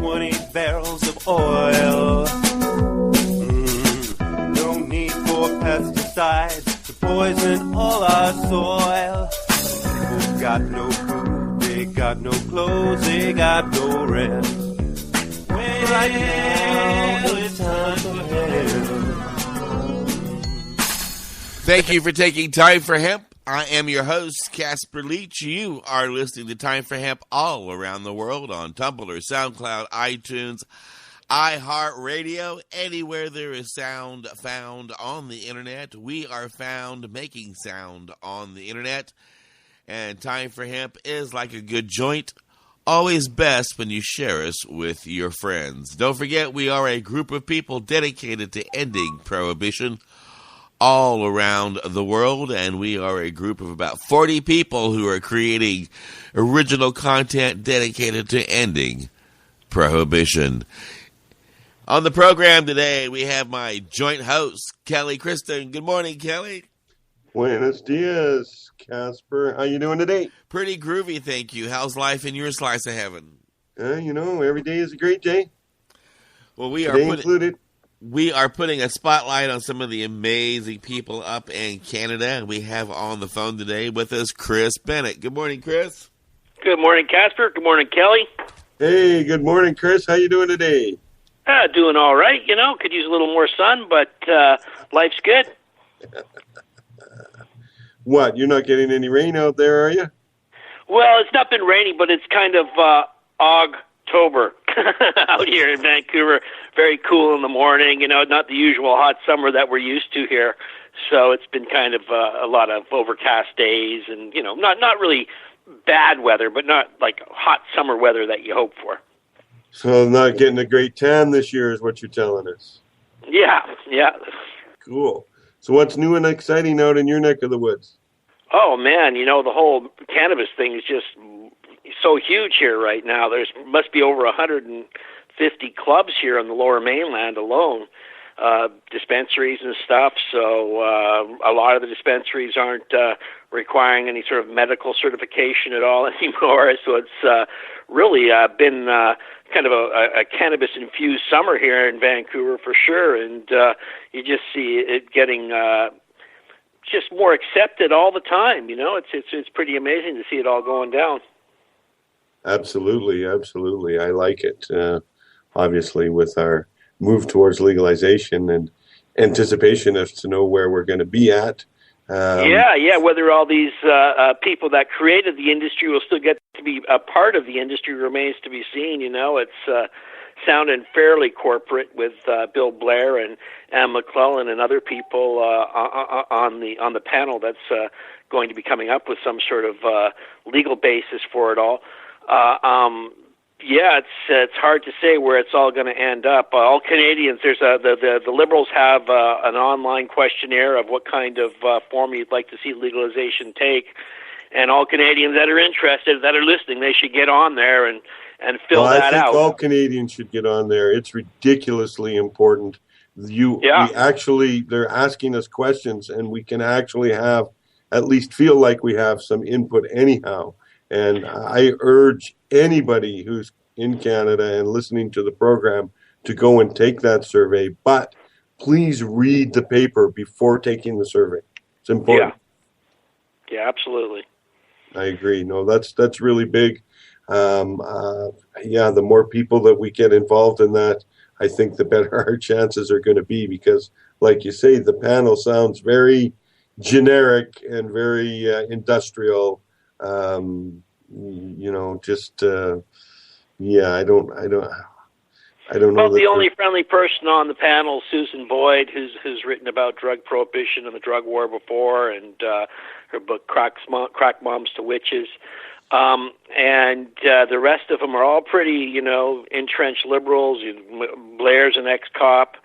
20 barrels of oil. No need for pesticides to poison all our soil. People got no food, they got no clothes, they got no rest. Right now, it's time for hemp. Thank you for taking Time for Hemp. I am your host, Casper Leitch. You are listening to Time for Hemp all around the world on Tumblr, SoundCloud, iTunes, iHeartRadio. Anywhere there is sound found on the internet, we are found making sound on the internet. And Time for Hemp is like a good joint, always best when you share us with your friends. Don't forget, we are a group of people dedicated to ending prohibition all around the world, and we are a group of about 40 people who are creating original content dedicated to ending prohibition. On the program today, we have my joint host, Kelly Kriston. Good morning, Kelly. Buenos dias, Casper. How you doing today? Pretty groovy, thank you. How's life in your slice of heaven? Every day is a great day. Well, included. We are putting a spotlight on some of the amazing people up in Canada. We have on the phone today with us Chris Bennett. Good morning, Chris. Good morning, Casper. Good morning, Kelly. Hey, good morning, Chris. How you doing today? Doing all right. Could use a little more sun, but life's good. What, you're not getting any rain out there, are you? Well, it's not been rainy, but it's kind of October out here in Vancouver. Very cool in the morning, not the usual hot summer that we're used to here. So it's been kind of a lot of overcast days and, not really bad weather, but not like hot summer weather that you hope for. So not getting a great tan this year is what you're telling us. Yeah. Cool. So what's new and exciting out in your neck of the woods? Oh, man, the whole cannabis thing is just so huge here right now. There's must be over 150 clubs here on the Lower Mainland alone, dispensaries and stuff. So a lot of the dispensaries aren't requiring any sort of medical certification at all anymore. So it's really been kind of a cannabis-infused summer here in Vancouver for sure. And you just see it getting just more accepted all the time. It's pretty amazing to see it all going down. Absolutely. I like it. Obviously, with our move towards legalization and anticipation as to know where we're going to be at. Whether all these people that created the industry will still get to be a part of the industry remains to be seen. It's sounding fairly corporate with Bill Blair and Anne McClellan and other people on the panel that's going to be coming up with some sort of legal basis for it all. It's hard to say where it's all going to end up. All Canadians, the Liberals have an online questionnaire of what kind of form you'd like to see legalization take, and all Canadians that are interested, that are listening, they should get on there and fill that out. I think all Canadians should get on there. It's ridiculously important. They're asking us questions, and we can actually at least feel like we have some input anyhow. And I urge anybody who's in Canada and listening to the program to go and take that survey. But please read the paper before taking the survey. It's important. Yeah, absolutely. I agree. No, that's really big. The more people that we get involved in that, I think the better our chances are going to be, because, like you say, the panel sounds very generic and very industrial. I don't know. Well, the only friendly person on the panel, Susan Boyd, who's written about drug prohibition and the drug war before, and her book Crack Moms to Witches. And the rest of them are all pretty, entrenched liberals. Blair's an ex-cop,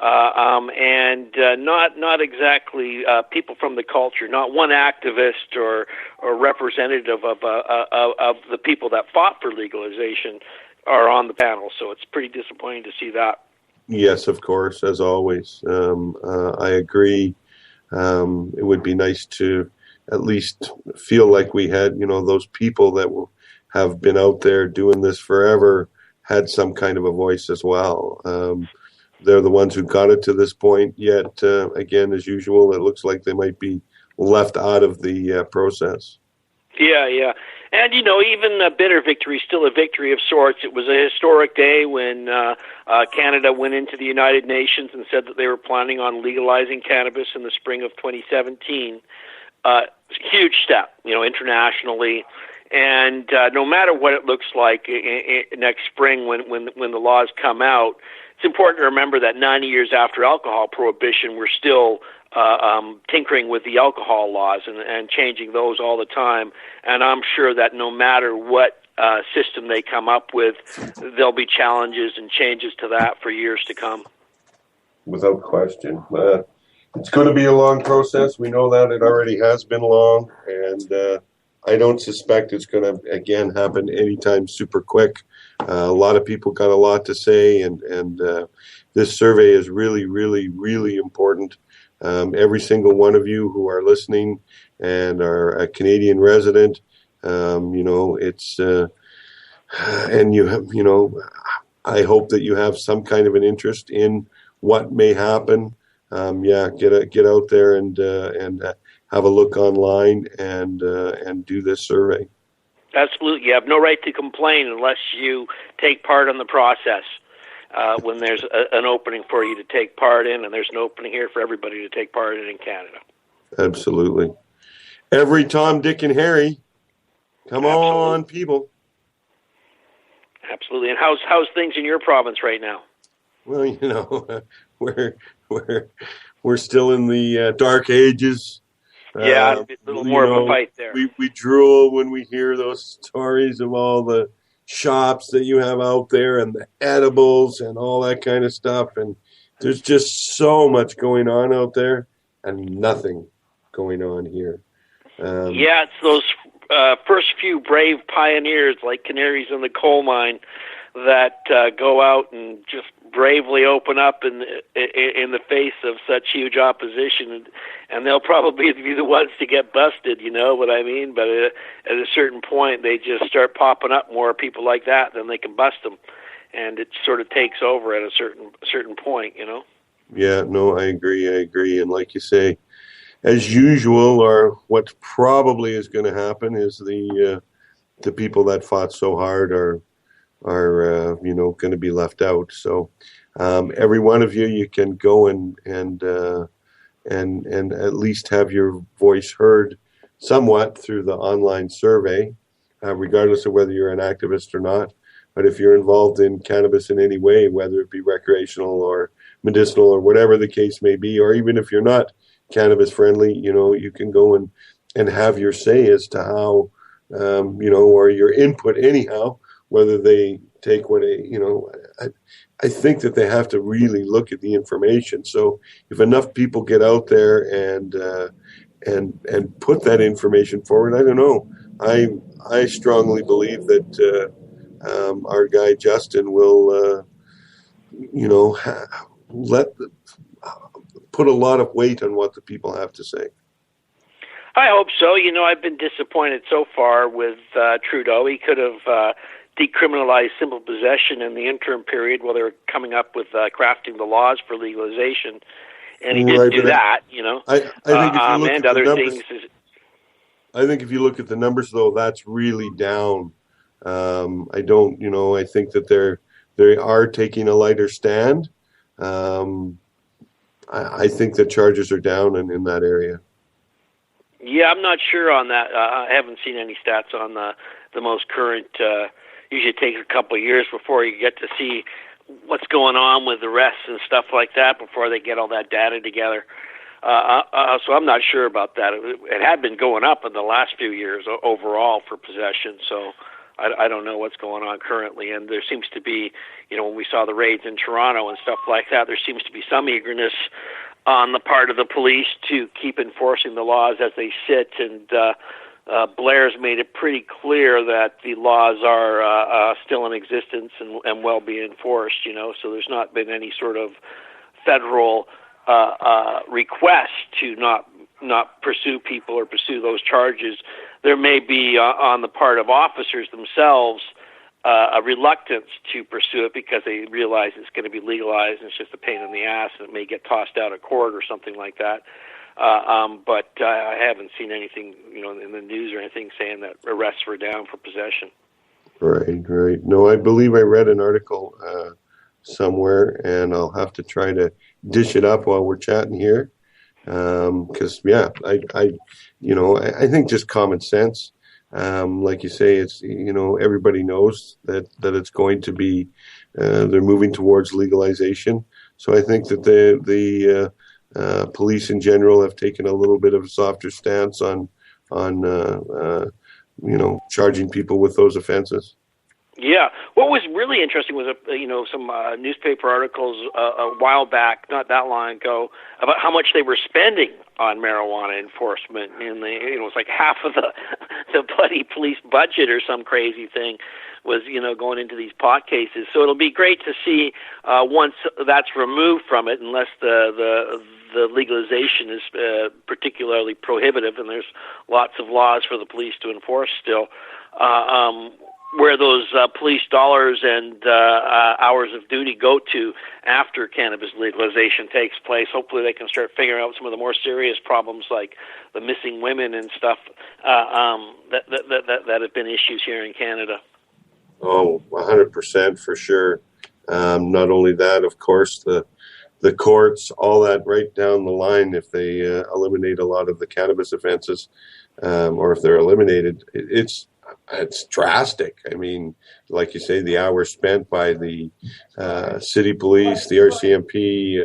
and not exactly people from the culture. Not one activist or representative of the people that fought for legalization are on the panel. So it's pretty disappointing to see that. Yes, of course, as always. I agree. It would be nice to at least feel like we had, those people that have been out there doing this forever, had some kind of a voice as well. They're the ones who got it to this point, yet, again, as usual, it looks like they might be left out of the process. Yeah. And, even a bitter victory is still a victory of sorts. It was a historic day when Canada went into the United Nations and said that they were planning on legalizing cannabis in the spring of 2017. Huge step, internationally. And no matter what it looks like next spring when the laws come out, it's important to remember that 90 years after alcohol prohibition, we're still tinkering with the alcohol laws and changing those all the time. And I'm sure that no matter what system they come up with, there'll be challenges and changes to that for years to come. Without question. It's going to be a long process. We know that it already has been long, and I don't suspect it's going to, again, happen anytime super quick. A lot of people got a lot to say, and this survey is really, really, really important. Every single one of you who are listening and are a Canadian resident, it's, and you have, I hope that you have some kind of an interest in what may happen. Get out there and have a look online and do this survey. Absolutely. You have no right to complain unless you take part in the process. When there's an opening for you to take part in, and there's an opening here for everybody to take part in Canada. Absolutely. Every Tom, Dick, and Harry. Come on, people. Absolutely. And how's things in your province right now? Well, we're still in the dark ages. Yeah, a little more of a fight there. We drool when we hear those stories of all the shops that you have out there and the edibles and all that kind of stuff. And there's just so much going on out there and nothing going on here. It's those first few brave pioneers like canaries in the coal mine that go out and just bravely open up in the face of such huge opposition, and they'll probably be the ones to get busted, you know what I mean? But at a certain point, they just start popping up more people like that, then they can bust them, and it sort of takes over at a certain point, Yeah, no, I agree, and like you say, as usual, or what probably is going to happen is the people that fought so hard are going to be left out. So every one of you can go and at least have your voice heard somewhat through the online survey, regardless of whether you're an activist or not. But if you're involved in cannabis in any way, whether it be recreational or medicinal or whatever the case may be, or even if you're not cannabis friendly, you can go and have your say as to how, or your input anyhow, whether they take what I think that they have to really look at the information. So if enough people get out there and put that information forward, I don't know. I strongly believe that our guy Justin will, put a lot of weight on what the people have to say. I hope so. I've been disappointed so far with Trudeau. He could have decriminalized simple possession in the interim period while they were coming up with crafting the laws for legalization, and he didn't do that. I think if you look and at other the numbers, things. I think if you look at the numbers, though, that's really down. I don't, I think that they are taking a lighter stand. I think the charges are down in that area. Yeah, I'm not sure on that. I haven't seen any stats on the most current. Usually it takes a couple of years before you get to see what's going on with arrests and stuff like that before they get all that data together. So I'm not sure about that. It had been going up in the last few years overall for possession, so I don't know what's going on currently. And there seems to be, when we saw the raids in Toronto and stuff like that, there seems to be some eagerness on the part of the police to keep enforcing the laws as they sit. And Blair's made it pretty clear that the laws are still in existence and will be enforced, so there's not been any sort of federal request to not pursue people or pursue those charges. There may be on the part of officers themselves a reluctance to pursue it because they realize it's going to be legalized and it's just a pain in the ass and it may get tossed out of court or something like that. But I haven't seen anything, in the news or anything saying that arrests were down for possession. Right. No, I believe I read an article somewhere, and I'll have to try to dish it up while we're chatting here. Because I think just common sense. Like you say, it's everybody knows that it's going to be they're moving towards legalization. So I think that the police in general have taken a little bit of a softer stance on charging people with those offenses. Yeah. What was really interesting was, some newspaper articles a while back, not that long ago, about how much they were spending on marijuana enforcement. And it was like half of the bloody police budget or some crazy thing was, going into these pot cases. So it'll be great to see once that's removed from it, unless the legalization is particularly prohibitive, and there's lots of laws for the police to enforce still, where those police dollars and hours of duty go to after cannabis legalization takes place. Hopefully they can start figuring out some of the more serious problems like the missing women and stuff that have been issues here in Canada. Oh, 100% for sure. Not only that, of course, the courts, all that right down the line, if they eliminate a lot of the cannabis offenses, or if they're eliminated, it's drastic. I mean, like you say, the hours spent by the city police, the RCMP,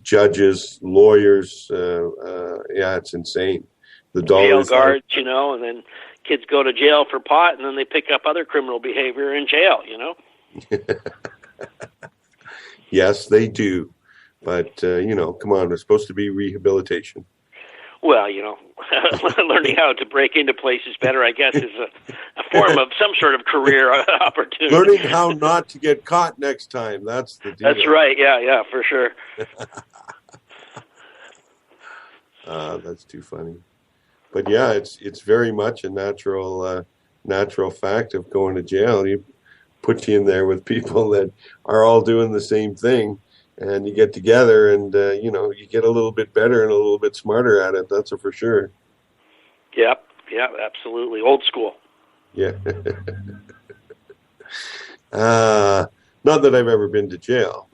judges, lawyers, it's insane. The dollars, jail guards, and then kids go to jail for pot, and then they pick up other criminal behavior in jail, Yes, they do. But, come on, it's supposed to be rehabilitation. Well, learning how to break into places better, I guess, is a form of some sort of career opportunity. Learning how not to get caught next time, that's the deal. That's right, yeah, for sure. That's too funny. But yeah, it's very much a natural fact of going to jail. You put you in there with people that are all doing the same thing, and you get together and, you get a little bit better and a little bit smarter at it. That's for sure. Yep, absolutely. Old school. Yeah. Not that I've ever been to jail.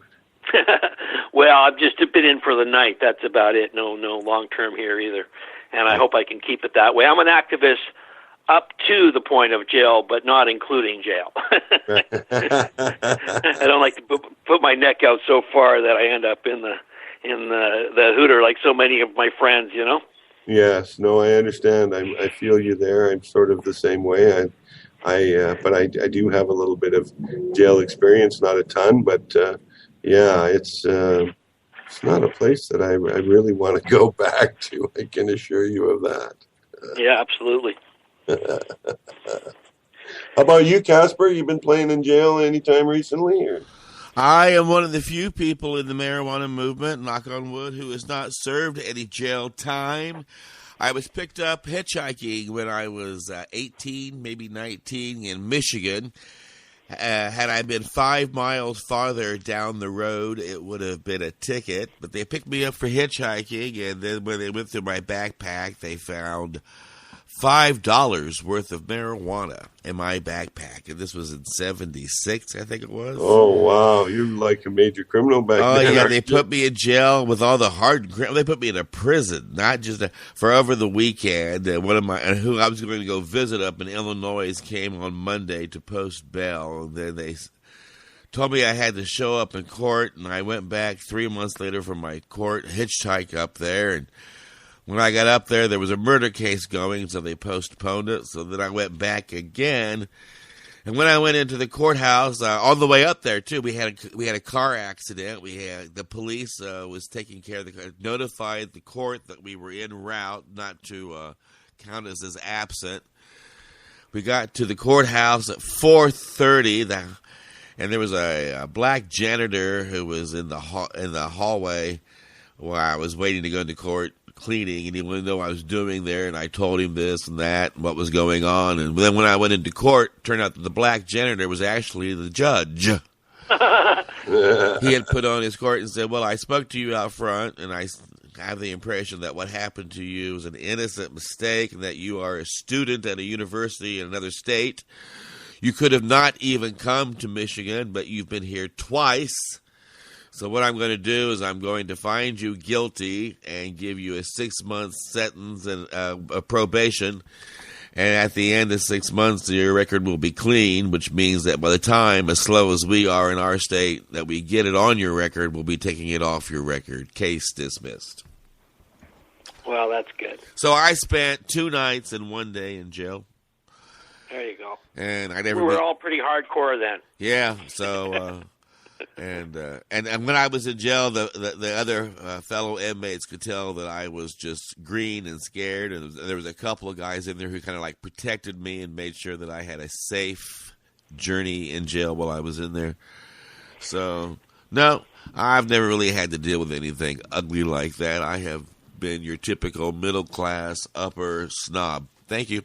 Well, I've just been in for the night. That's about it. No long-term here either. And I hope I can keep it that way. I'm an activist up to the point of jail, but not including jail. I don't like to put my neck out so far that I end up in the hooter like so many of my friends, Yes, no, I understand. I feel you there. I'm sort of the same way. But I do have a little bit of jail experience, not a ton, but it's not a place that I really want to go back to. I can assure you of that. Yeah, absolutely. How about you, Casper? You been playing in jail anytime recently? Or? I am one of the few people in the marijuana movement, knock on wood, who has not served any jail time. I was picked up hitchhiking when I was 18, maybe 19, in Michigan. Had I been 5 miles farther down the road, it would have been a ticket. But they picked me up for hitchhiking, and then when they went through my backpack, they found $5 worth of marijuana in my backpack. And this was in 76, I think it was. Oh, wow. You're like a major criminal back then. Oh, yeah, they put me in jail with all the hard criminals. They put me in a prison, not just for over the weekend. Who I was going to go visit up in Illinois came on Monday to post bail. And then they told me I had to show up in court, and I went back 3 months later for my court hitchhike up there, and when I got up there was a murder case going, so they postponed it. So then I went back again, and when I went into the courthouse, on the way up there too, we had a car accident. We had the police was taking care of the car, notified the court that we were en route, not to count us as absent. We got to the courthouse at 4:30, and there was a black janitor who was in the hallway while I was waiting to go into court. cleaning, and he wanted to know what I was doing there, and I told him this and that, and what was going on. And then when I went into court, it turned out that the black janitor was actually the judge. He had put on his court and said, well, I spoke to you out front, and I have the impression that what happened to you was an innocent mistake, and that you are a student at a university in another state. You could have not even come to Michigan, but you've been here twice. So what I'm going to do is I'm going to find you guilty and give you a 6-month sentence and a probation. And at the end of 6 months, your record will be clean, which means that by the time, as slow as we are in our state, that we get it on your record, we'll be taking it off your record. Case dismissed. Well, that's good. So I spent 2 nights and 1 day in jail. There you go. And we were all pretty hardcore then. Yeah, so... And when I was in jail, the other fellow inmates could tell that I was just green and scared. And there was a couple of guys in there who kind of like protected me and made sure that I had a safe journey in jail while I was in there. So, no, I've never really had to deal with anything ugly like that. I have been your typical middle-class, upper snob. Thank you.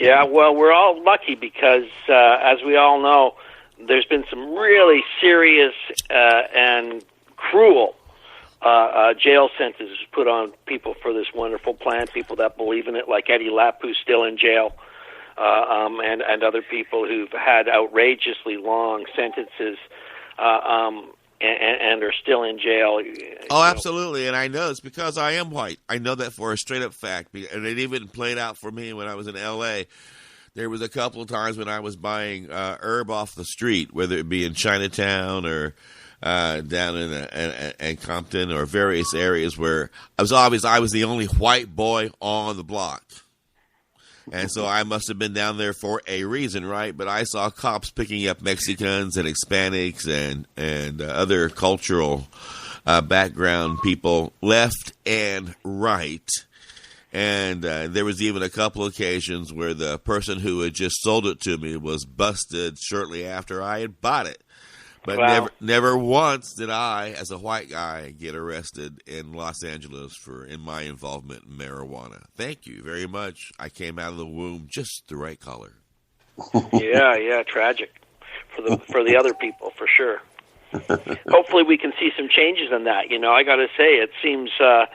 Yeah, well, we're all lucky because, as we all know, there's been some really serious and cruel jail sentences put on people for this wonderful plan, people that believe in it, like Eddie Lapp, who's still in jail, and other people who've had outrageously long sentences and are still in jail. Oh, absolutely, and I know it's because I am white. I know that for a straight-up fact, and it even played out for me when I was in L.A., There was a couple of times when I was buying herb off the street, whether it be in Chinatown or down in Compton or various areas where I was the only white boy on the block. And so I must have been down there for a reason, right? But I saw cops picking up Mexicans and Hispanics and other cultural background people left and right. And there was even a couple of occasions where the person who had just sold it to me was busted shortly after I had bought it. But wow. never once did I, as a white guy, get arrested in Los Angeles in my involvement in marijuana. Thank you very much. I came out of the womb just the right color. Yeah, tragic for the other people, for sure. Hopefully we can see some changes in that. You know, I got to say, it seems... you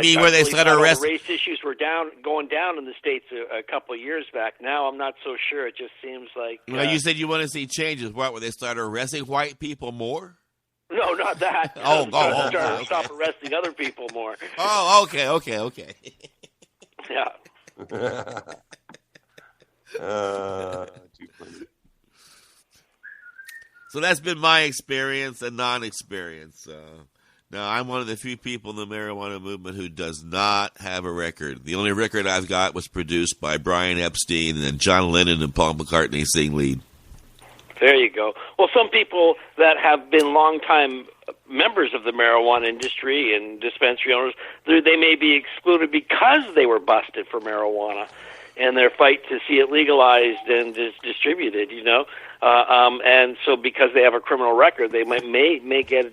mean where they started arresting? Race issues were going down in the States a couple of years back. Now I'm not so sure. It just seems like... Well, you said you want to see changes. What, where they started arresting white people more? No, not that. Okay. Stop arresting other people more. Oh, okay. Yeah. Too funny. So that's been my experience and non-experience. Now, I'm one of the few people in the marijuana movement who does not have a record. The only record I've got was produced by Brian Epstein, and then John Lennon and Paul McCartney sing lead. There you go. Well, some people that have been longtime members of the marijuana industry and dispensary owners, they may be excluded because they were busted for marijuana and their fight to see it legalized and distributed, you know. And so because they have a criminal record, they may get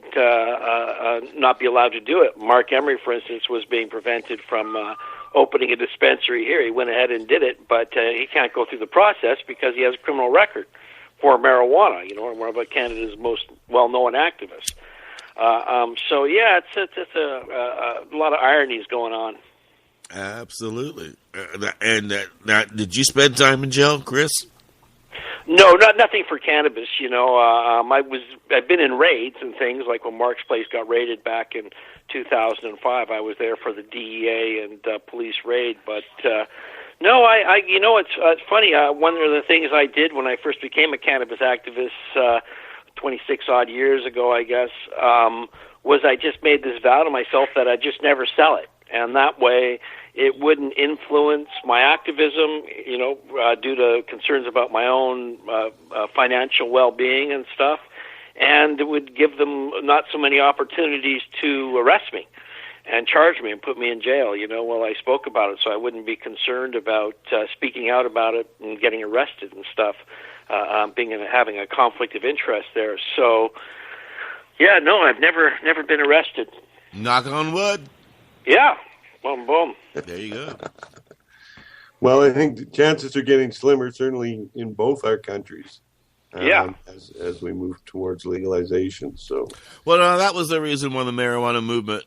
not be allowed to do it. Mark Emery, for instance, was being prevented from opening a dispensary here. He went ahead and did it, but he can't go through the process because he has a criminal record for marijuana, you know, one of Canada's most well-known activists. So, yeah, it's a lot of ironies going on. Absolutely. Now, did you spend time in jail, Chris? No, nothing for cannabis. You know, I've been in raids and things like when Mark's place got raided back in 2005. I was there for the DEA and police raid, but no, I you know, it's funny. One of the things I did when I first became a cannabis activist 26 odd years ago, I guess, was I just made this vow to myself that I'd just never sell it. And that way it wouldn't influence my activism, you know, due to concerns about my own financial well-being and stuff. And it would give them not so many opportunities to arrest me and charge me and put me in jail, you know, while I spoke about it. So I wouldn't be concerned about speaking out about it and getting arrested and stuff, having a conflict of interest there. So, yeah, no, I've never been arrested. Knock on wood. Yeah. Boom, boom. There you go. Well, I think the chances are getting slimmer, certainly in both our countries. As we move towards legalization. So, well, no, that was the reason why the marijuana movement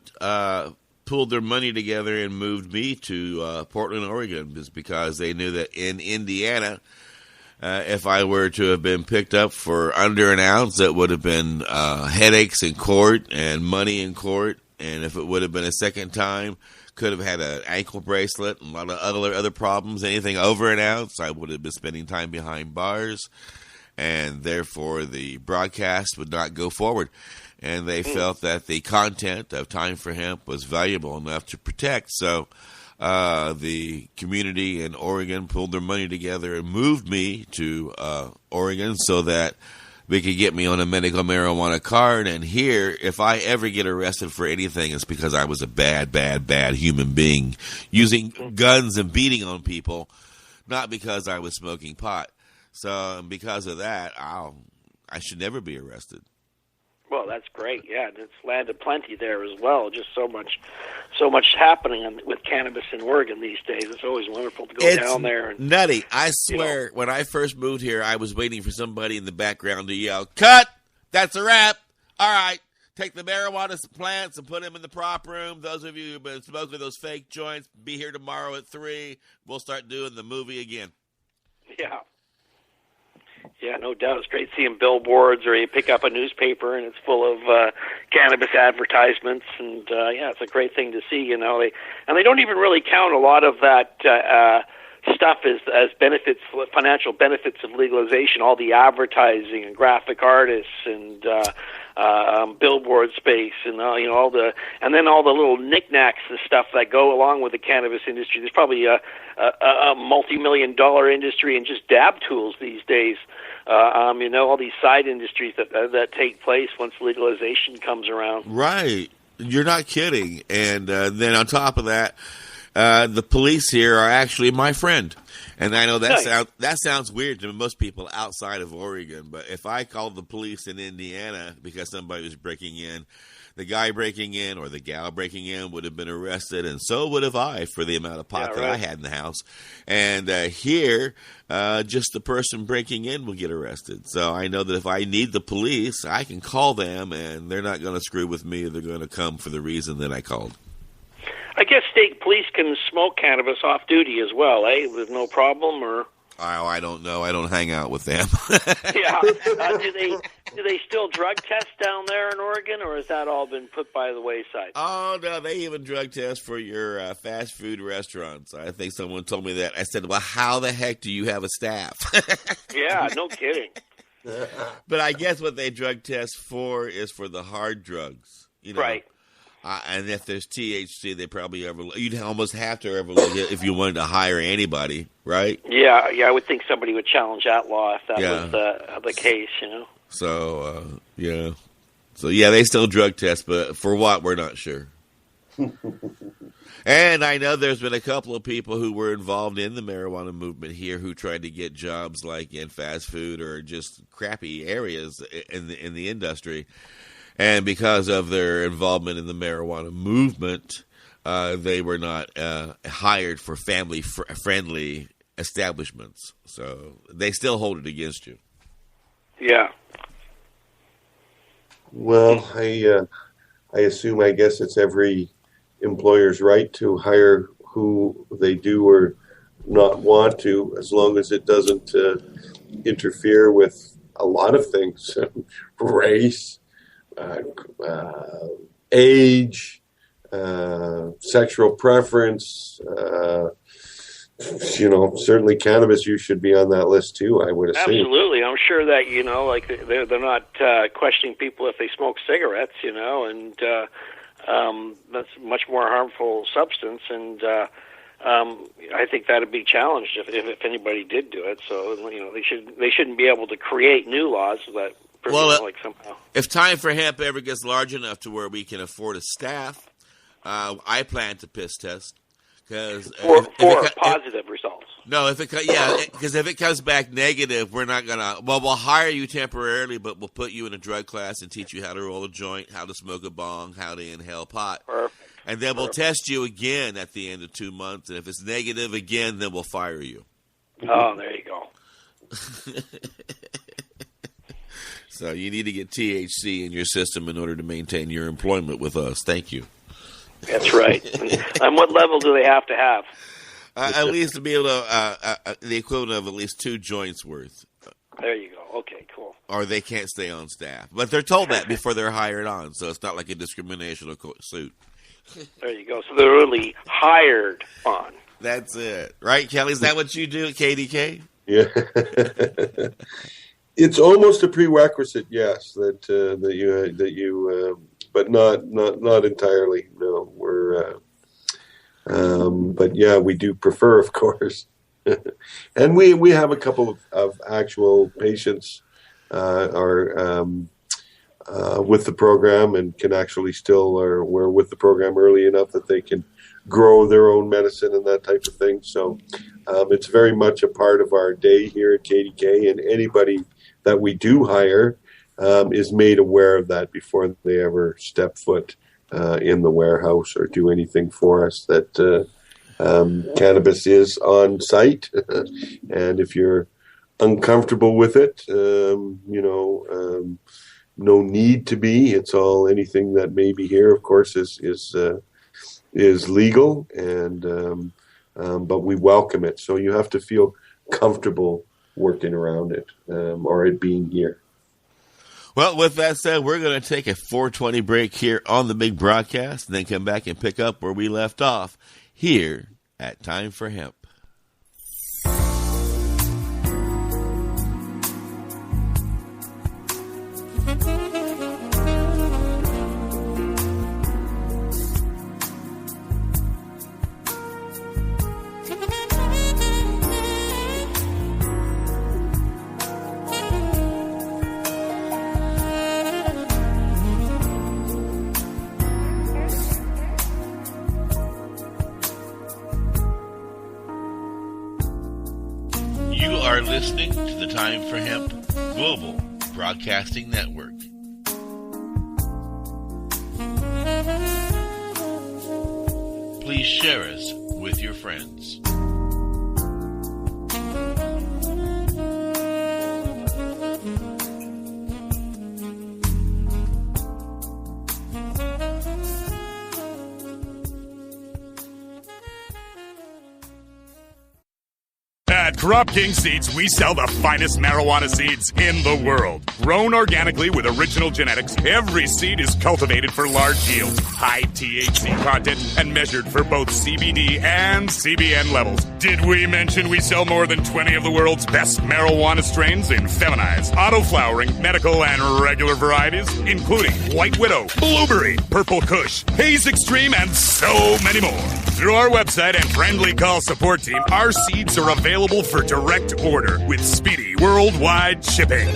pulled their money together and moved me to Portland, Oregon, is because they knew that in Indiana, if I were to have been picked up for under an ounce, it would have been headaches in court and money in court. And if it would have been a second time, could have had an ankle bracelet and a lot of other problems. Anything over an ounce, I would have been spending time behind bars. And therefore, the broadcast would not go forward. And they felt that the content of Time for Hemp was valuable enough to protect. So the community in Oregon pulled their money together and moved me to Oregon so that they could get me on a medical marijuana card. And here, if I ever get arrested for anything, it's because I was a bad, bad, bad human being using guns and beating on people, not because I was smoking pot. So because of that, I should never be arrested. Well, that's great. Yeah, and it's land of plenty there as well. Just so much happening with cannabis in Oregon these days. It's always wonderful to go down there. And, nutty. I swear, when I first moved here, I was waiting for somebody in the background to yell, "Cut! That's a wrap! All right, take the marijuana plants and put them in the prop room. Those of you who've been smoking those fake joints, be here tomorrow at 3. We'll start doing the movie again." Yeah. Yeah, no doubt. It's great seeing billboards, or you pick up a newspaper and it's full of cannabis advertisements, and it's a great thing to see. They don't even really count a lot of that stuff as benefits, financial benefits of legalization. All the advertising and graphic artists and billboard space, and all the little knickknacks and stuff that go along with the cannabis industry. There's probably a multi-million-dollar industry in just dab tools these days. All these side industries that take place once legalization comes around. Right. You're not kidding. And then on top of that, the police here are actually my friend. And I know that sounds weird to most people outside of Oregon, but if I called the police in Indiana because somebody was breaking in, the guy breaking in or the gal breaking in would have been arrested, and so would have I for the amount of pot that I had in the house. And here, just the person breaking in will get arrested. So I know that if I need the police, I can call them, and they're not going to screw with me. They're going to come for the reason that I called. I guess state police can smoke cannabis off duty as well, with no problem, or? Oh, I don't know. I don't hang out with them. Yeah. Do they still drug test down there in Oregon, or has that all been put by the wayside? Oh, no, they even drug test for your fast food restaurants. I think someone told me that. I said, well, how the heck do you have a staff? Yeah, no kidding. But I guess what they drug test for is for the hard drugs. Right. And if there's THC, they probably you'd almost have to overlook it if you wanted to hire anybody, right? Yeah, I would think somebody would challenge that law if that was the case, So, they still drug test, but for what, we're not sure. And I know there's been a couple of people who were involved in the marijuana movement here who tried to get jobs like in fast food or just crappy areas in the industry. And because of their involvement in the marijuana movement, they were not hired for family-friendly establishments. So they still hold it against you. Yeah. Well, I assume, I guess it's every employer's right to hire who they do or not want to, as long as it doesn't interfere with a lot of things, race, age, sexual preference, certainly cannabis use should be on that list too, I would assume. Absolutely. I'm sure that, they're not questioning people if they smoke cigarettes, and that's a much more harmful substance, and I think that would be challenged if anybody did do it. So, they shouldn't be able to create new laws that somehow. If Time for Hemp ever gets large enough to where we can afford a staff, I plan to piss test. For positive results. No, because if it comes back negative, we're not gonna. Well, we'll hire you temporarily, but we'll put you in a drug class and teach you how to roll a joint, how to smoke a bong, how to inhale pot. Perfect. And then we'll test you again at the end of 2 months. And if it's negative again, then we'll fire you. Oh, there you go. So you need to get THC in your system in order to maintain your employment with us. Thank you. That's right. And what level do they have to have? At least to be able to, the equivalent of at least 2 joints worth. There you go. Okay, cool. Or they can't stay on staff. But they're told that before they're hired on, so it's not like a discrimination suit. There you go. So they're really hired on. That's it. Right, Kelly? Is that what you do at KDK? Yeah. It's almost a prerequisite, yes, that you but not entirely. No, we're but yeah, we do prefer, of course. And we have a couple of actual patients are with the program and can actually still, or we're with the program early enough that they can grow their own medicine and that type of thing. So it's very much a part of our day here at KDK, and anybody that we do hire is made aware of that before they ever step foot in the warehouse or do anything for us, that cannabis is on site. And if you're uncomfortable with it, no need to be. It's all, anything that may be here, of course, is legal, and but we welcome it. So you have to feel comfortable working around it, or it being here. Well, with that said, we're going to take a 4:20 break here on the big broadcast, and then come back and pick up where we left off here at Time for Hemp. Listening to the Time for Hemp Global Broadcasting Network. Please share us with your friends. At Crop King Seeds, we sell the finest marijuana seeds in the world. Grown organically with original genetics, every seed is cultivated for large yields, high THC content, and measured for both CBD and CBN levels. Did we mention we sell more than 20 of the world's best marijuana strains in feminized, auto-flowering, medical, and regular varieties, including White Widow, Blueberry, Purple Kush, Haze Extreme, and so many more. Through our website and friendly call support team, our seeds are available for direct order with speedy worldwide shipping.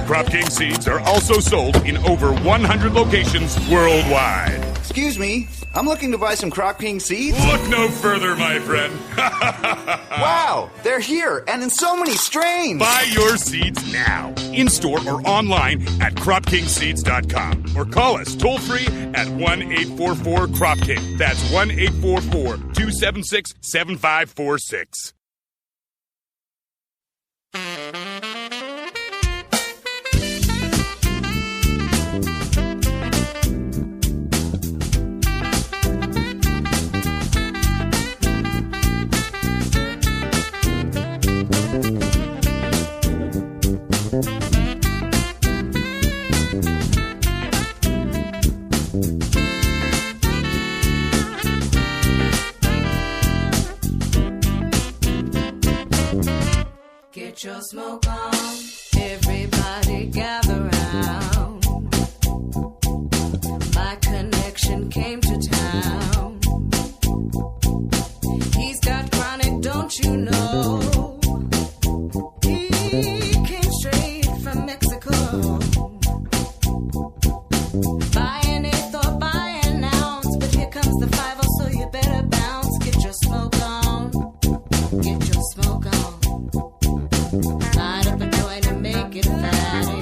Crop King Seeds are also sold in over 100 locations worldwide. Excuse me, I'm looking to buy some Crop King seeds. Look no further, my friend. Wow, they're here and in so many strains. Buy your seeds now, in-store or online at CropKingSeeds.com. Or call us toll-free at 1-844-CROP-KING. That's 1-844-276-7546. Get your smoke on, everybody gather round. My connection came to town. He's got chronic, don't you know? He came straight from Mexico. Buy an eighth or buy an ounce, but here comes the 5-0, so you better bounce. Get your smoke on, get your smoke on. Light up a joint and make it fatty.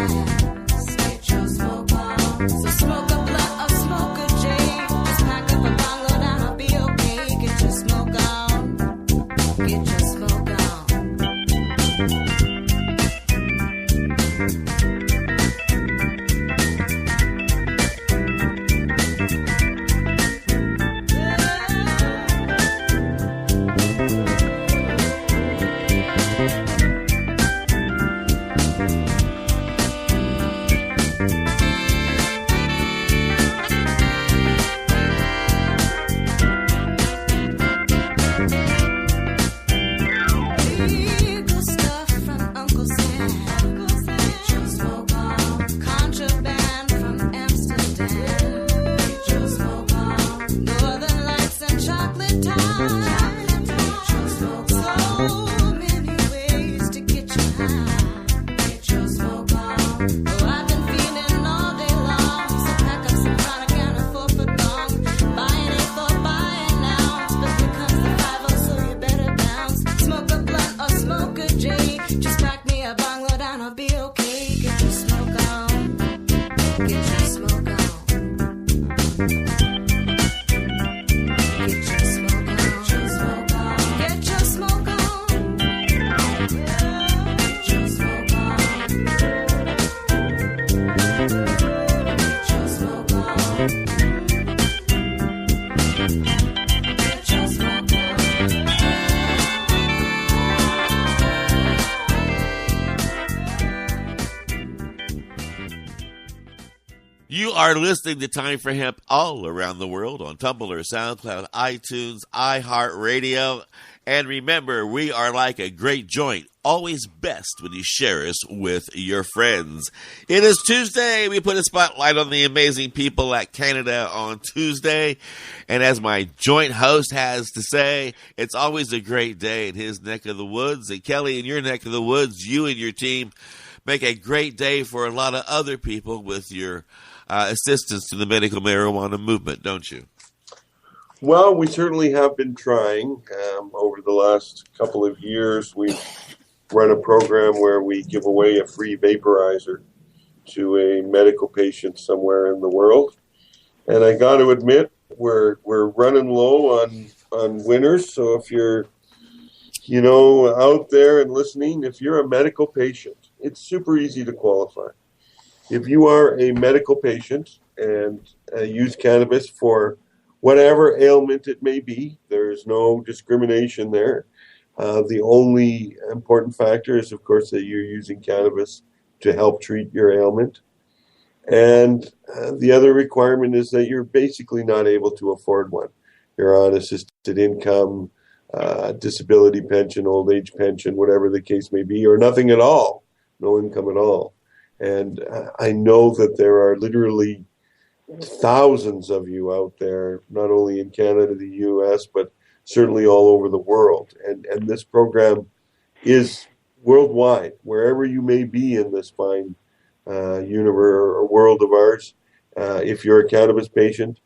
gas. Get your smoke on. So smoke a blunt or smoke a J. Just pack up a bottle and I'll be okay. Get your smoke on. Get your smoke on. Legal stuff from Uncle Sam. Get your smoke on. Contraband from Amsterdam. Get your smoke on. Northern Lights and chocolate time. Get your smoke on. So many ways to get you high. Get your smoke on. Oh, I've been feeling all day long. So pack up some chronic and a 4-foot long. Buy an eighth or buy an ounce. But here comes the 5-0, so you better bounce. Smoke a blunt or smoke a J. Just pack me a bong load and I'll be okay. Get your smoke on. Get your smoke on. Get your smoke on. Get your smoke on. Get your smoke on. Get your smoke on. Get your smoke on. Get your smoke on. You are listening to Time for Hemp all around the world on Tumblr, SoundCloud, iTunes, iHeartRadio. And remember, we are like a great joint, always best when you share us with your friends. It is Tuesday. We put a spotlight on the amazing people at Canada on Tuesday. And as my joint host has to say, it's always a great day in his neck of the woods. And Kelly, in your neck of the woods, you and your team make a great day for a lot of other people with your assistance to the medical marijuana movement, don't you? Well, we certainly have been trying. Over the last couple of years, we've run a program where we give away a free vaporizer to a medical patient somewhere in the world. And I got to admit, we're running low on winners. So if you're, out there and listening, if you're a medical patient, it's super easy to qualify. If you are a medical patient and use cannabis for whatever ailment it may be, there's no discrimination there. The only important factor is, of course, that you're using cannabis to help treat your ailment. And the other requirement is that you're basically not able to afford one. You're on assisted income, disability pension, old age pension, whatever the case may be, or nothing at all, no income at all. And I know that there are literally thousands of you out there, not only in Canada, the U.S., but certainly all over the world. And this program is worldwide, wherever you may be in this fine universe or world of ours. If you're a cannabis patient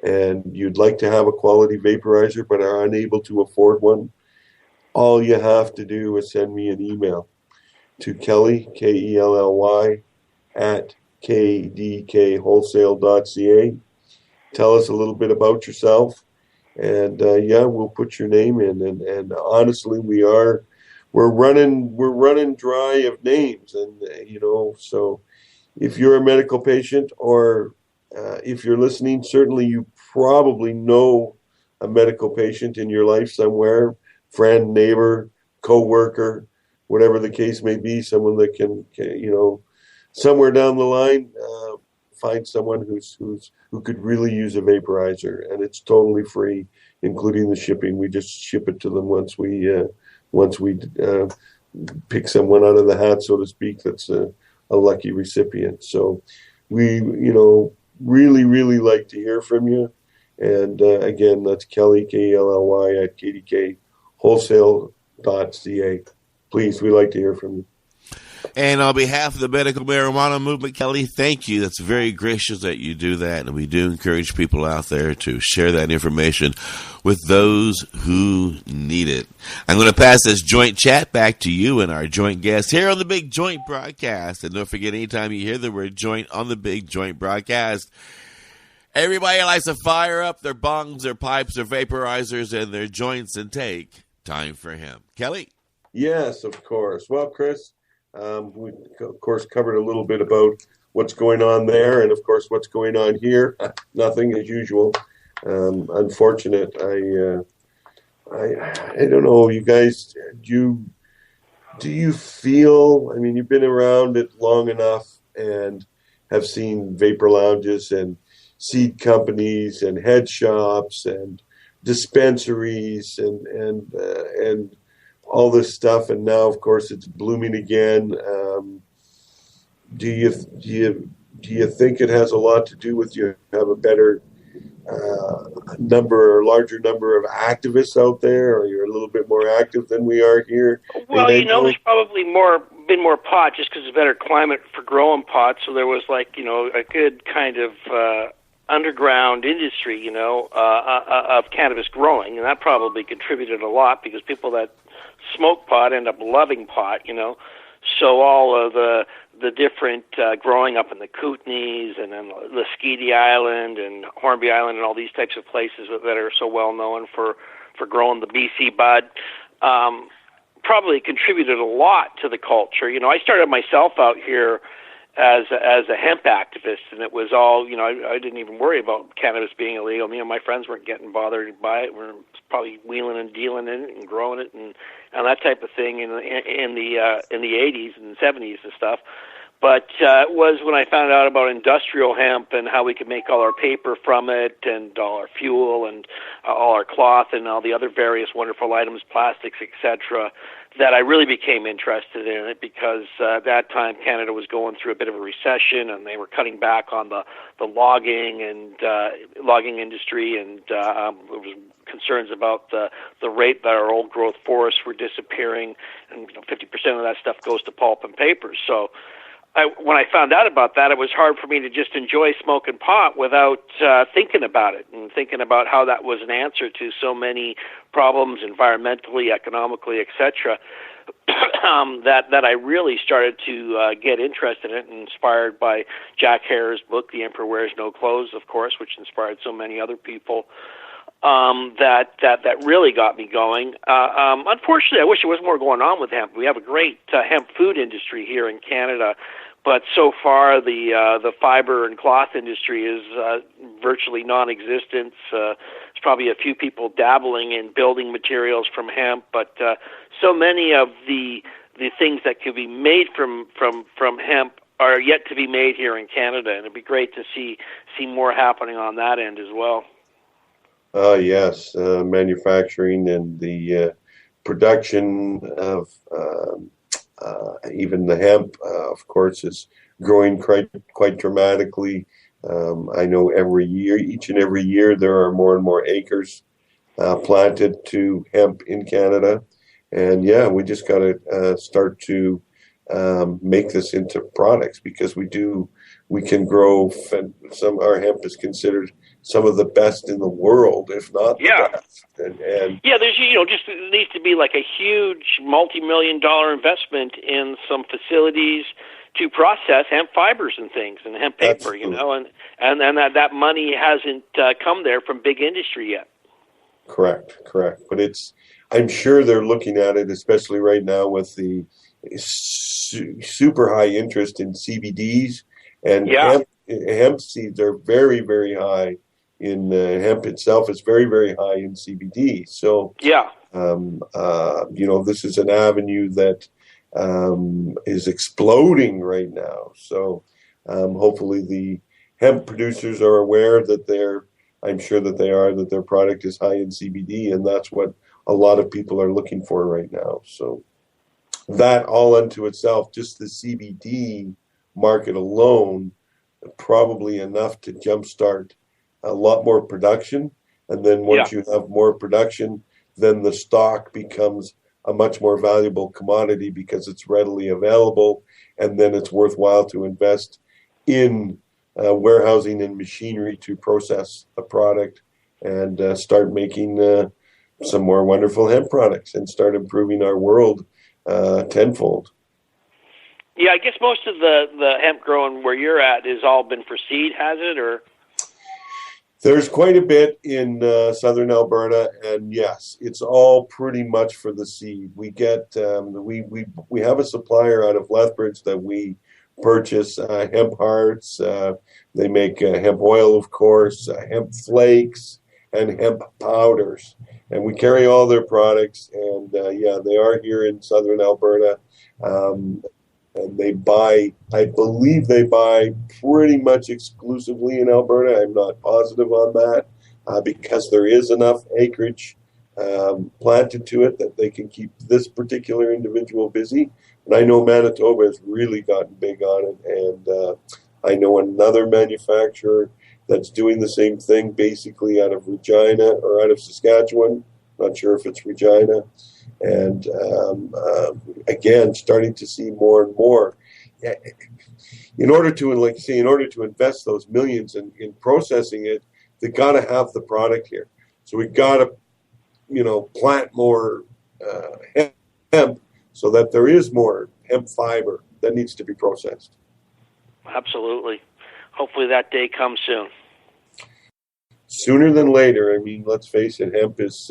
and you'd like to have a quality vaporizer but are unable to afford one, all you have to do is send me an email to Kelly, Kelly, at kdkwholesale.ca. Tell us a little bit about yourself, and we'll put your name in. And honestly, we're running dry of names, and so if you're a medical patient or if you're listening, certainly you probably know a medical patient in your life somewhere, friend, neighbor, co-worker, whatever the case may be, someone that can somewhere down the line, find someone who could really use a vaporizer, and it's totally free, including the shipping. We just ship it to them once we pick someone out of the hat, so to speak, that's a lucky recipient. So we, really, really like to hear from you. And again, that's Kelly, Kelly, at kdkwholesale.ca. Please, we like to hear from you. And on behalf of the medical marijuana movement, Kelly, thank you. That's very gracious that you do that. And we do encourage people out there to share that information with those who need it. I'm going to pass this joint chat back to you and our joint guest here on the Big Joint broadcast. And don't forget, anytime you hear the word joint on the Big Joint broadcast, everybody likes to fire up their bongs, their pipes, their vaporizers, and their joints and take time for him. Kelly? Yes, of course. Well, Chris, we, of course, covered a little bit about what's going on there and, of course, what's going on here. Nothing as usual. Unfortunate. I don't know, you guys, do you feel, I mean, you've been around it long enough and have seen vapor lounges and seed companies and head shops and dispensaries and all this stuff, and now of course it's blooming again. Do you think it has a lot to do with you have a better larger number of activists out there, or you're a little bit more active than we are here? Well, there's probably been more pot just because of better climate for growing pot. So there was a good kind of underground industry, of cannabis growing, and that probably contributed a lot because people that smoke pot end up loving pot, So all of the different growing up in the Kootenays and then Lasqueti Island and Hornby Island and all these types of places that are so well known for growing the BC bud, probably contributed a lot to the culture. I started myself out here as a hemp activist, and it was all, I didn't even worry about cannabis being illegal. My friends weren't getting bothered by it. We're probably wheeling and dealing in it and growing it and that type of thing in the 80s and 70s and stuff. But it was when I found out about industrial hemp and how we could make all our paper from it and all our fuel and all our cloth and all the other various wonderful items, plastics, etc., that I really became interested in it because at that time Canada was going through a bit of a recession and they were cutting back on the logging and logging industry, and there was concerns about the rate that our old growth forests were disappearing, and 50% of that stuff goes to pulp and paper. So when I found out about that, it was hard for me to just enjoy smoking pot without thinking about it and thinking about how that was an answer to so many problems environmentally, economically, etc. that I really started to get interested in it, and inspired by Jack Hare's book, The Emperor Wears No Clothes, of course, which inspired so many other people. That really got me going. Unfortunately, I wish there was more going on with hemp. We have a great hemp food industry here in Canada, but so far the fiber and cloth industry is virtually non-existent. There's probably a few people dabbling in building materials from hemp, but so many of the things that could be made from hemp are yet to be made here in Canada, and it'd be great to see more happening on that end as well. Yes, manufacturing and the production of even the hemp, of course, is growing quite dramatically. I know each and every year, there are more and more acres planted to hemp in Canada. And yeah, we just got to start to make this into products, because we can grow our hemp is considered some of the best in the world, if not the best. And there's just needs to be like a huge multi-million-dollar investment in some facilities to process hemp fibers and things and hemp paper, Absolutely. and that money hasn't come there from big industry yet. Correct. But I'm sure they're looking at it, especially right now with the super high interest in CBDs, and hemp seeds are very, very high in hemp itself. Is very, very high in CBD. So this is an avenue that is exploding right now. So hopefully the hemp producers are aware that I'm sure that they are, that their product is high in CBD, and that's what a lot of people are looking for right now. So that all unto itself, just the CBD market alone, probably enough to jumpstart a lot more production. And then once you have more production, then the stock becomes a much more valuable commodity because it's readily available, and then it's worthwhile to invest in warehousing and machinery to process the product and start making some more wonderful hemp products and start improving our world tenfold. Yeah, I guess most of the hemp growing where you're at has all been for seed, has it? Or there's quite a bit in southern Alberta, and yes, it's all pretty much for the seed. We get we have a supplier out of Lethbridge that we purchase hemp hearts. They make hemp oil, of course, hemp flakes, and hemp powders, and we carry all their products. And yeah, they are here in southern Alberta. And they buy, I believe they buy pretty much exclusively in Alberta. I'm not positive on that because there is enough acreage planted to it that they can keep this particular individual busy. And I know Manitoba has really gotten big on it. And I know another manufacturer that's doing the same thing, basically out of Regina or out of Saskatchewan. Not sure if it's Regina. And again, starting to see more and more. In order to invest those millions in processing it, they got to have the product here. So we got to, plant more hemp so that there is more hemp fiber that needs to be processed. Absolutely. Hopefully that day comes soon. Sooner than later. I mean, let's face it, hemp is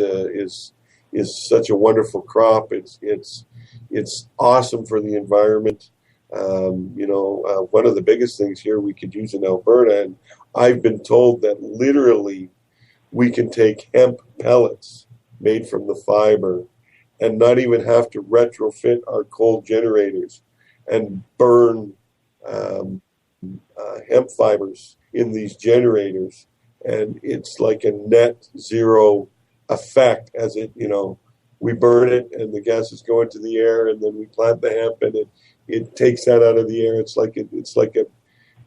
such a wonderful crop. It's awesome for the environment. One of the biggest things here we could use in Alberta, and I've been told that literally we can take hemp pellets made from the fiber and not even have to retrofit our coal generators and burn hemp fibers in these generators. And it's like a net zero effect as we burn it and the gases go into the air, and then we plant the hemp and it takes that out of the air. It's like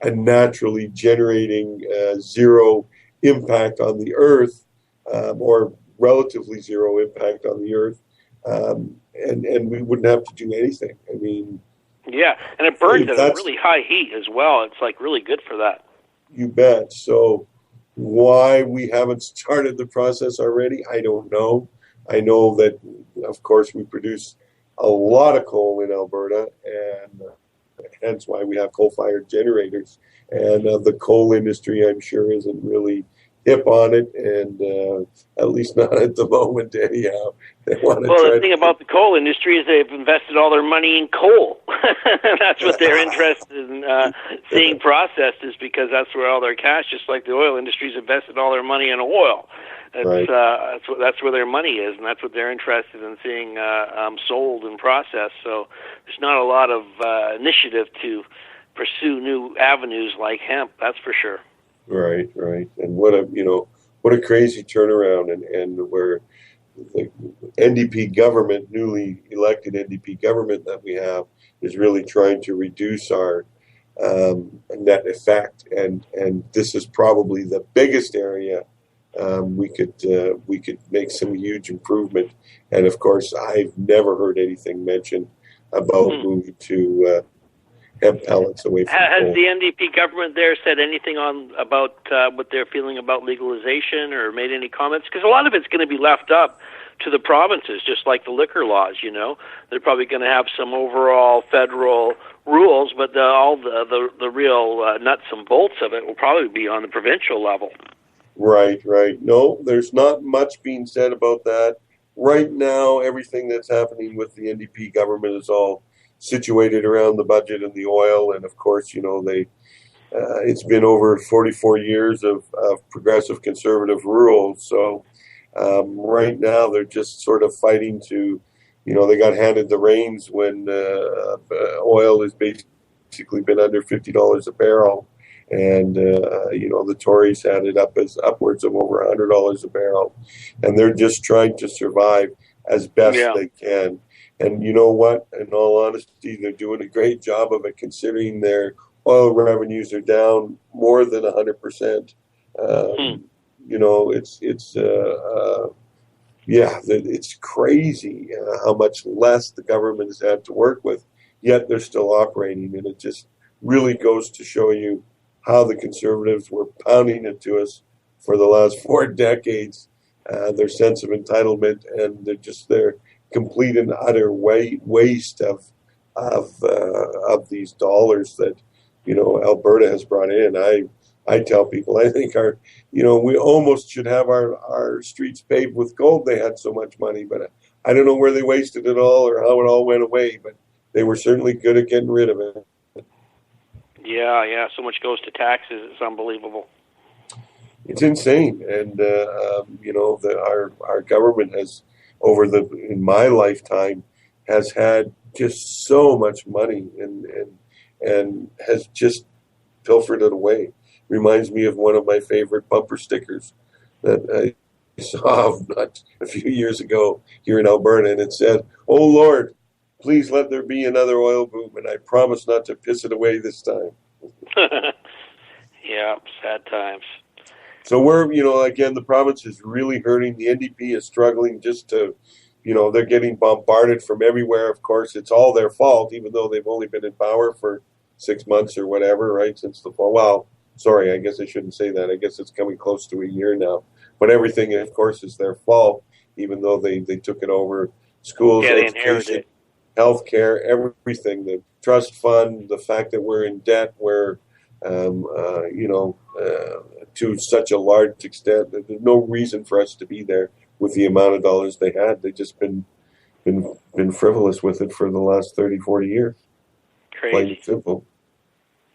a naturally generating zero impact on the earth, or relatively zero impact on the earth, and we wouldn't have to do anything. I mean, yeah, and it burns at a really high heat as well. It's like really good for that. You bet. So why we haven't started the process already, I don't know. I know that, of course, we produce a lot of coal in Alberta, and hence why we have coal-fired generators. And the coal industry, I'm sure, isn't really hip on it, and at least not at the moment, anyhow. The thing about the coal industry is they've invested all their money in coal. That's what they're interested in seeing processed, is because that's where all their cash, just like the oil industry's invested all their money in oil. Right. That's where their money is, and that's what they're interested in seeing sold and processed. So there's not a lot of initiative to pursue new avenues like hemp. That's for sure. Right. And what a crazy turnaround, and where the NDP government, newly elected NDP government that we have, is really trying to reduce our net effect, and this is probably the biggest area. We could make some huge improvement, and of course, I've never heard anything mentioned about moving to hemp pellets away from coal. Has the NDP government there said anything about what they're feeling about legalization, or made any comments? Because a lot of it's going to be left up to the provinces, just like the liquor laws. They're probably going to have some overall federal rules, but all the real nuts and bolts of it will probably be on the provincial level. Right. No, there's not much being said about that. Right now, everything that's happening with the NDP government is all situated around the budget and the oil. And of course, it's been over 44 years of progressive conservative rule. So right now they're just sort of fighting to, they got handed the reins when oil has basically been under $50 a barrel. And, the Tories had it up as upwards of over $100 a barrel. And they're just trying to survive as best they can. And you know what? In all honesty, they're doing a great job of it, considering their oil revenues are down more than 100%. it's crazy how much less the government has had to work with, yet they're still operating. And it just really goes to show you how the Conservatives were pounding it to us for the last 4 decades, their sense of entitlement and their complete and utter waste of these dollars that, Alberta has brought in. I tell people, I think we almost should have our streets paved with gold. They had so much money, but I don't know where they wasted it all or how it all went away, but they were certainly good at getting rid of it. Yeah, so much goes to taxes. It's unbelievable. It's insane. And, our government has, in my lifetime, has had just so much money and has just pilfered it away. Reminds me of one of my favorite bumper stickers that I saw not a few years ago here in Alberta, and it said, "Oh Lord, please let there be another oil boom, and I promise not to piss it away this time." Yeah, sad times. So we're, again, the province is really hurting. The NDP is struggling just to, they're getting bombarded from everywhere. Of course, it's all their fault, even though they've only been in power for 6 months or whatever, right, since the fall. Well, sorry, I guess I shouldn't say that. I guess it's coming close to a year now. But everything, of course, is their fault, even though they took it over. Schools, education, healthcare, everything, the trust fund, the fact that we're in debt, we're, to such a large extent that there's no reason for us to be there with the amount of dollars they had. They've just been frivolous with it for the last 30, 40 years. Crazy. Plain and simple.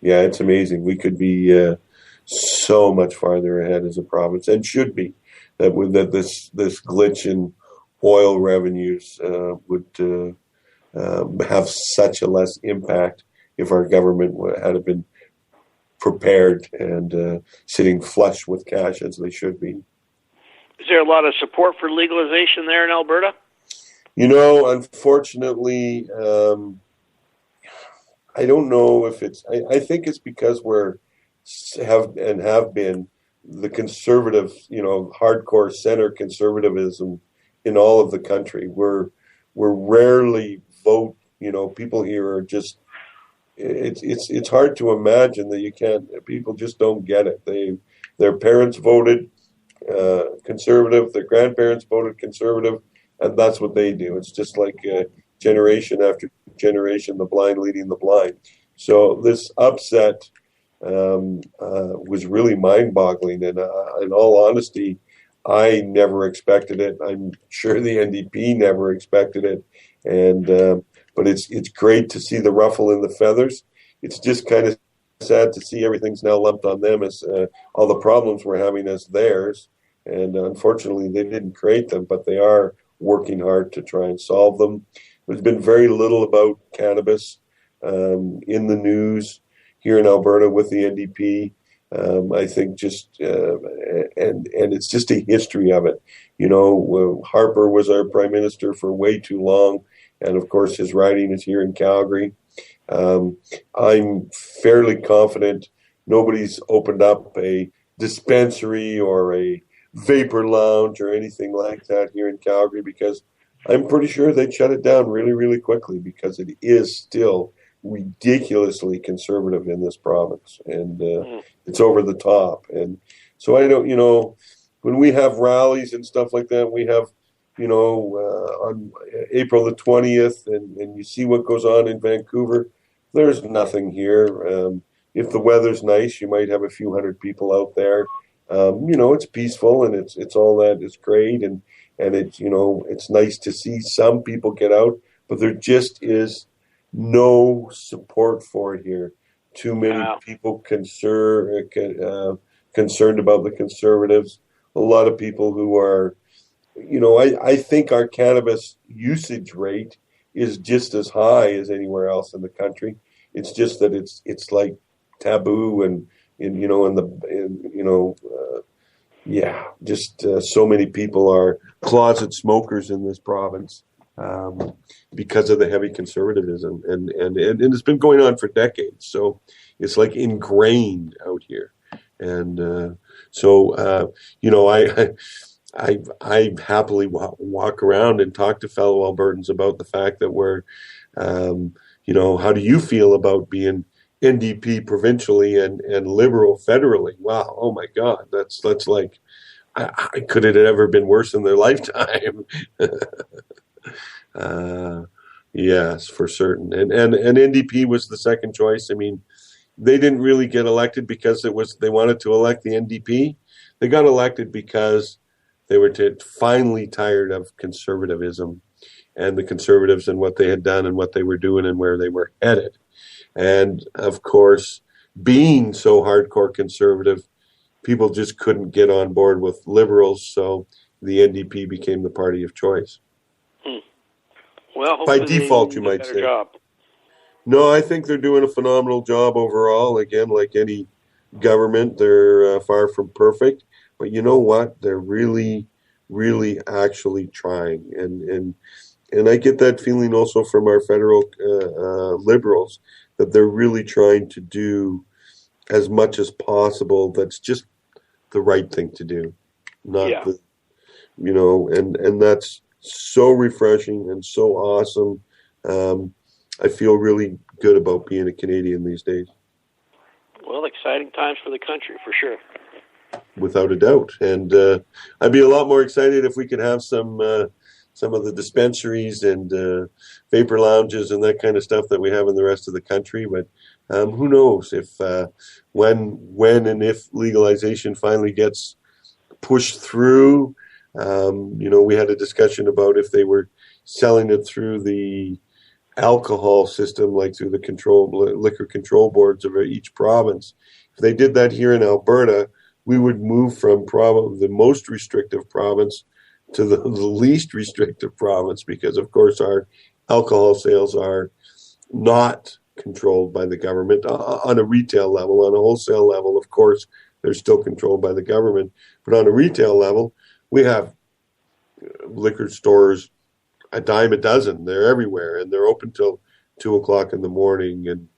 Yeah, it's amazing. We could be so much farther ahead as a province, and should be. That this glitch in oil revenues would have such a less impact if our government had been prepared and sitting flush with cash as they should be. Is there a lot of support for legalization there in Alberta? Unfortunately, I don't know if it's. I think it's because have been the conservative, hardcore center conservatism in all of the country. We're rarely vote. People here are just. It's hard to imagine that you can't. People just don't get it. Their parents voted conservative. Their grandparents voted conservative, and that's what they do. It's just like generation after generation, the blind leading the blind. So this upset was really mind-boggling, and in all honesty, I never expected it. I'm sure the NDP never expected it, and but it's great to see the ruffle in the feathers. It's just kind of sad to see everything's now lumped on them as all the problems we're having as theirs, and unfortunately they didn't create them, but they are working hard to try and solve them. There's been very little about cannabis in the news here in Alberta with the NDP. I think just and it's just a history of it. Harper was our prime minister for way too long, and of course his riding is here in Calgary. I'm fairly confident nobody's opened up a dispensary or a vapor lounge or anything like that here in Calgary, because I'm pretty sure they'd shut it down really, really quickly, because it is still ridiculously conservative in this province, and it's over the top. And so I don't, when we have rallies and stuff like that, we have, on April the 20th, and you see what goes on in Vancouver. There's nothing here. If the weather's nice, you might have a few hundred people out there. It's peaceful, and it's all that. It's great, and it's it's nice to see some people get out, but there just is no support for it here. Too many people concerned about the Conservatives. A lot of people who are, I think our cannabis usage rate is just as high as anywhere else in the country. It's just that it's like taboo, and so many people are closet smokers in this province because of the heavy conservatism, and it's been going on for decades. So it's like ingrained out here, and I happily walk around and talk to fellow Albertans about the fact that we're, how do you feel about being NDP provincially and Liberal federally? Wow, oh my God, that's like, could it have ever been worse in their lifetime? Yes, for certain. And NDP was the second choice. I mean, they didn't really get elected because they wanted to elect the NDP. They got elected because they were finally tired of conservatism and the Conservatives and what they had done and what they were doing and where they were headed. And of course, being so hardcore conservative, people just couldn't get on board with Liberals, so the NDP became the party of choice. Well, by default, you might say. Job. No, I think they're doing a phenomenal job overall. Again, like any government, they're far from perfect. But you know what? They're really, really actually trying. And I get that feeling also from our federal Liberals, that they're really trying to do as much as possible that's just the right thing to do. And that's so refreshing and so awesome. I feel really good about being a Canadian these days. Well, exciting times for the country, for sure. Without a doubt. And I'd be a lot more excited if we could have some of the dispensaries and vapor lounges and that kind of stuff that we have in the rest of the country. But who knows if when and if legalization finally gets pushed through. We had a discussion about if they were selling it through the alcohol system, like through the liquor control boards of each province. If they did that here in Alberta, we would move from the most restrictive province to the least restrictive province, because of course our alcohol sales are not controlled by the government on a retail level. On a wholesale level, of course, they're still controlled by the government. But on a retail level, we have liquor stores a dime a dozen. They're everywhere, and they're open till 2:00 in the morning. And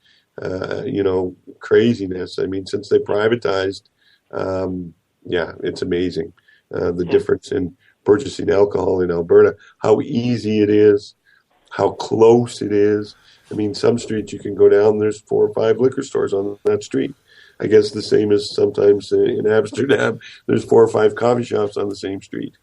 craziness. I mean, since they privatized, it's amazing the difference in purchasing alcohol in Alberta. How easy it is, how close it is. I mean, some streets you can go down, there's 4 or 5 liquor stores on that street. I guess the same as sometimes in Amsterdam, there's 4 or 5 coffee shops on the same street.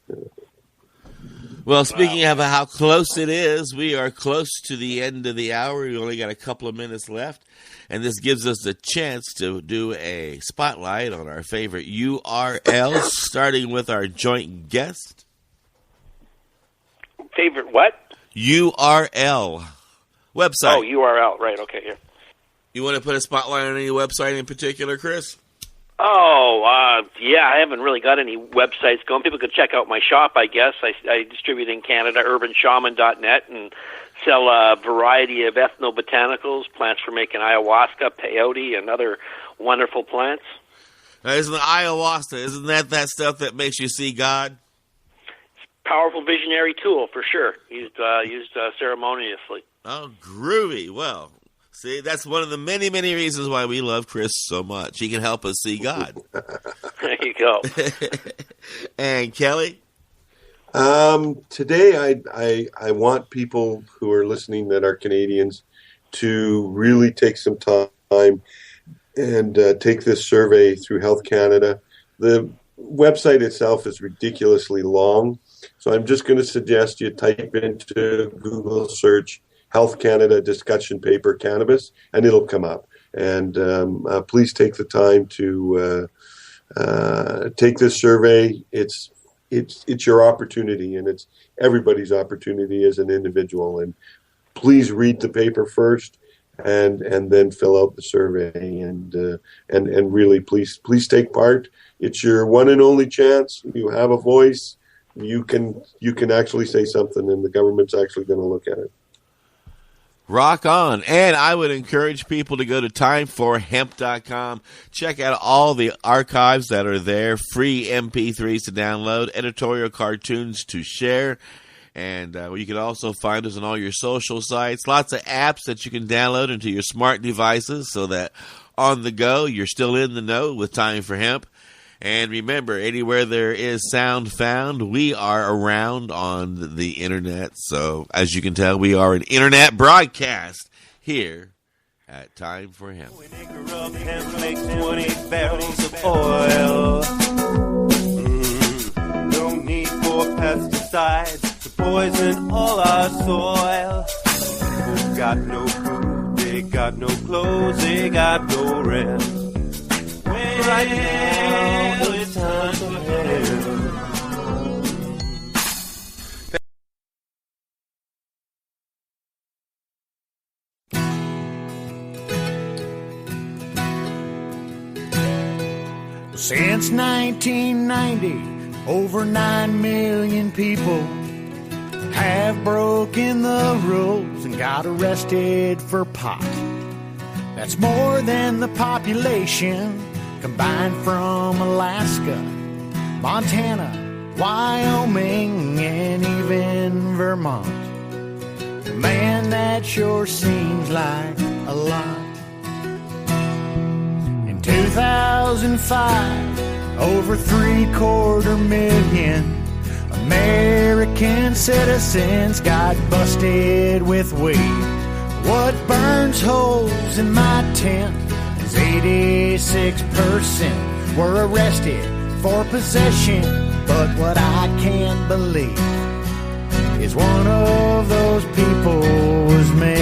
Well, speaking of how close it is, we are close to the end of the hour. We only got a couple of minutes left, and this gives us a chance to do a spotlight on our favorite URLs, starting with our joint guest. Favorite what? URL. Website. Oh, URL, right, okay, yeah. You want to put a spotlight on any website in particular, Chris? I haven't really got any websites going. People could check out my shop, I guess. I distribute in Canada, urbanshaman.net, and sell a variety of ethnobotanicals, plants for making ayahuasca, peyote, and other wonderful plants. Now, isn't that stuff that makes you see God? It's a powerful visionary tool, for sure, used ceremoniously. Oh, groovy. Well, see, that's one of the many, many reasons why we love Chris so much. He can help us see God. There you go. And Kelly? Today, I want people who are listening that are Canadians to really take some time and take this survey through Health Canada. The website itself is ridiculously long, so I'm just going to suggest you type into Google search Health Canada discussion paper cannabis, and it'll come up. And please take the time to take this survey. It's your opportunity, and it's everybody's opportunity as an individual. And please read the paper first, and then fill out the survey. And really, please take part. It's your one and only chance. You have a voice. You can actually say something, and the government's actually going to look at it. Rock on. And I would encourage people to go to timeforhemp.com. Check out all the archives that are there, free MP3s to download, editorial cartoons to share. And you can also find us on all your social sites. Lots of apps that you can download into your smart devices so that on the go, you're still in the know with Time for Hemp. And remember, anywhere there is sound found, we are around on the internet. So, as you can tell, we are an internet broadcast here at Time for Hemp. Hemp makes 20 barrels of oil. No need for pesticides to poison all our soil. People got no food, they got no clothes, they got no rest. Right now, it's time for hell. Since 1990, over 9 million people have broken the rules and got arrested for pot. That's more than the population combined from Alaska, Montana, Wyoming, and even Vermont. Man, that sure seems like a lot. In 2005, over 750,000 American citizens got busted with weed. What burns holes in my tent is 86% were arrested for possession. But what I can't believe is one of those people was me.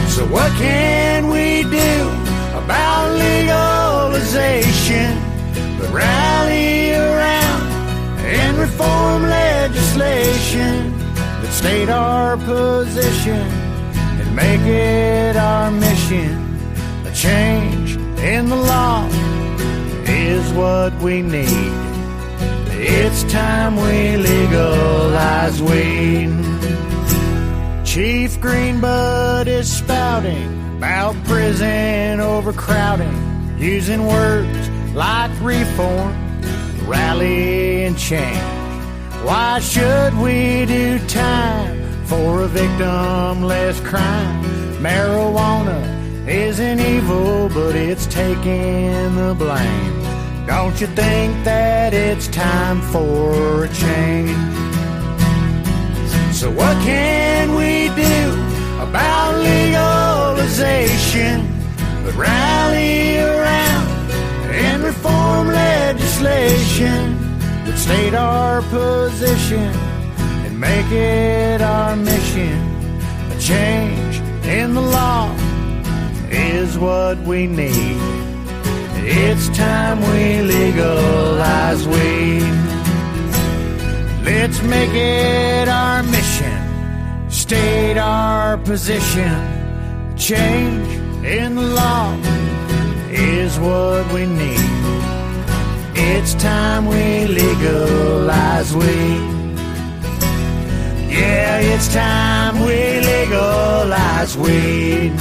So what can we do about legalization but rally around and reform legislation that state our position and make it our mission? A change in the law is what we need. It's time we legalize weed. Chief Greenbud is spouting about prison overcrowding, using words like reform, rally, and change. Why should we do time for a victimless crime? Marijuana isn't evil, but it's taking the blame. Don't you think that it's time for a change? So what can we do about legalization but rally around and reform legislation that state our position and make it our mission? A change in the law is what we need. It's time we legalize weed. Let's make it our mission, state our position. Change in the law is what we need. It's time we legalize weed. Yeah, it's time we legalize weed.